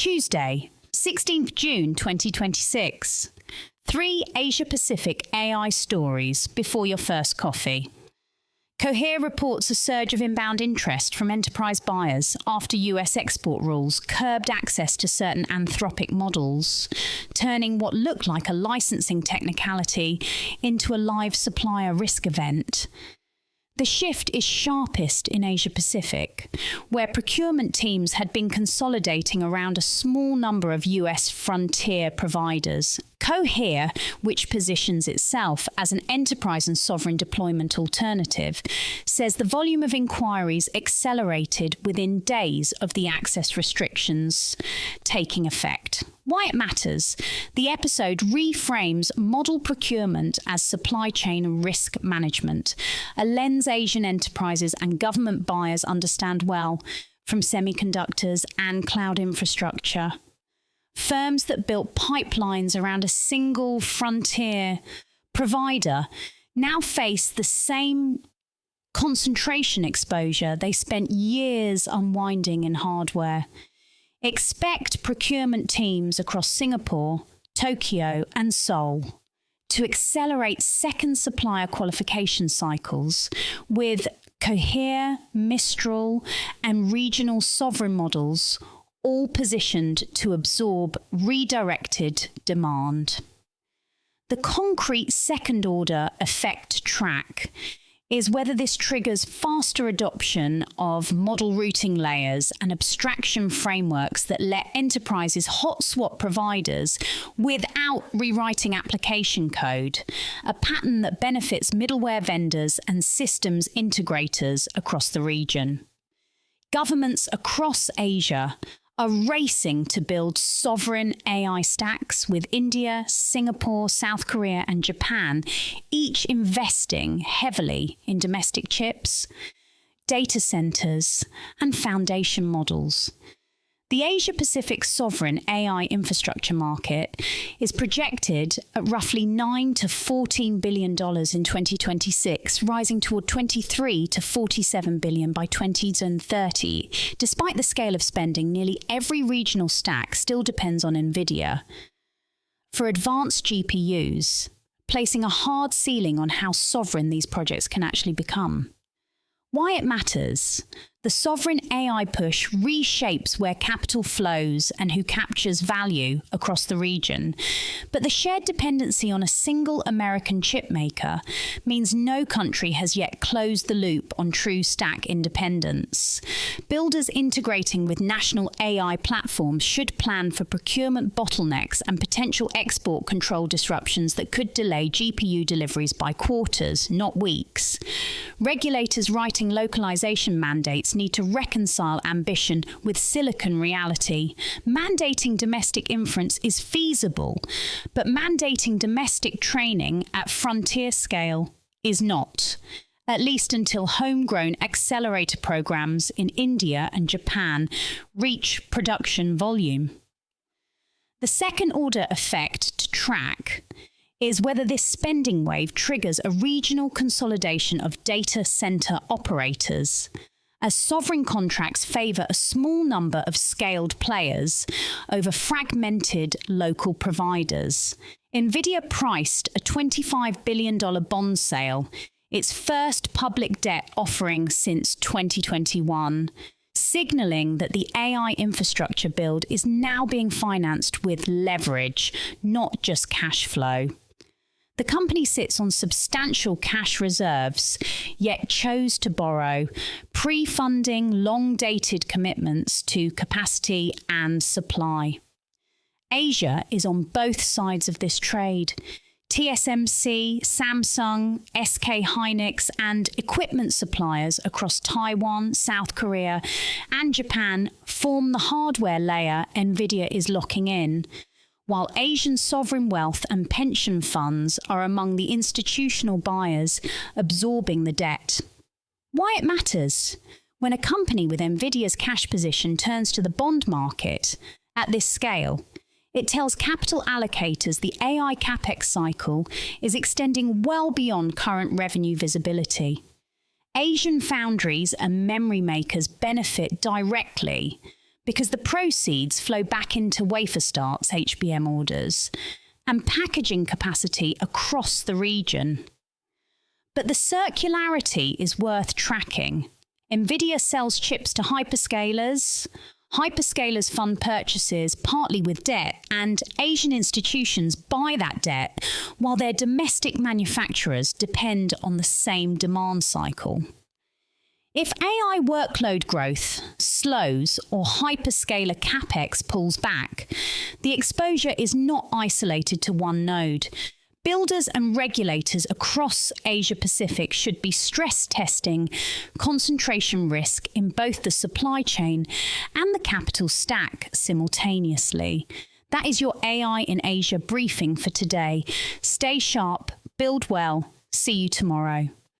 Tuesday, 16th June 2026. 3 Asia-Pacific AI stories before your first coffee. Cohere reports a surge of inbound interest from enterprise buyers after US export rules curbed access to certain Anthropic models, turning what looked like a licensing technicality into a live supplier risk event. The shift is sharpest in Asia-Pacific, where procurement teams had been consolidating around a small number of US frontier providers. Cohere, which positions itself as an enterprise and sovereign deployment alternative, says the volume of inquiries accelerated within days of the access restrictions taking effect. Why it matters. The episode reframes model procurement as supply chain risk management, a lens Asian enterprises and government buyers understand well from semiconductors and cloud infrastructure. Firms that built pipelines around a single frontier provider now face the same concentration exposure they spent years unwinding in hardware. Expect procurement teams across Singapore, Tokyo, and Seoul to accelerate second supplier qualification cycles with Cohere, Mistral, and regional sovereign models all positioned to absorb redirected demand. The concrete second-order effect track is whether this triggers faster adoption of model routing layers and abstraction frameworks that let enterprises hot swap providers without rewriting application code, a pattern that benefits middleware vendors and systems integrators across the region. Governments across Asia are racing to build sovereign AI stacks, with India, Singapore, South Korea, and Japan each investing heavily in domestic chips, data centers, and foundation models. The Asia-Pacific sovereign AI infrastructure market is projected at roughly $9 to $14 billion in 2026, rising toward $23 to $47 billion by 2030. Despite the scale of spending, nearly every regional stack still depends on Nvidia for advanced GPUs, placing a hard ceiling on how sovereign these projects can actually become. Why it matters. The sovereign AI push reshapes where capital flows and who captures value across the region. But the shared dependency on a single American chip maker means no country has yet closed the loop on true stack independence. Builders integrating with national AI platforms should plan for procurement bottlenecks and potential export control disruptions that could delay GPU deliveries by quarters, not weeks. Regulators writing localization mandates need to reconcile ambition with silicon reality. Mandating domestic inference is feasible, but mandating domestic training at frontier scale is not, at least until homegrown accelerator programs in India and Japan reach production volume. The second-order effect to track is whether this spending wave triggers a regional consolidation of data center operators, as sovereign contracts favor a small number of scaled players over fragmented local providers. Nvidia priced a $25 billion bond sale, its first public debt offering since 2021, signaling that the AI infrastructure build is now being financed with leverage, not just cash flow. The company sits on substantial cash reserves, yet chose to borrow, pre-funding long-dated commitments to capacity and supply. Asia is on both sides of this trade. TSMC, Samsung, SK Hynix, and equipment suppliers across Taiwan, South Korea, and Japan form the hardware layer Nvidia is locking in, while Asian sovereign wealth and pension funds are among the institutional buyers absorbing the debt. Why it matters. When a company with Nvidia's cash position turns to the bond market at this scale, it tells capital allocators the AI capex cycle is extending well beyond current revenue visibility. Asian foundries and memory makers benefit directly, because the proceeds flow back into wafer starts, HBM orders, and packaging capacity across the region. But the circularity is worth tracking. Nvidia sells chips to hyperscalers. Hyperscalers fund purchases partly with debt, and Asian institutions buy that debt while their domestic manufacturers depend on the same demand cycle. If AI workload growth slows or hyperscaler capex pulls back, the exposure is not isolated to one node. Builders and regulators across Asia-Pacific should be stress testing concentration risk in both the supply chain and the capital stack simultaneously. That is your AI in Asia briefing for today. Stay sharp, build well. See you tomorrow.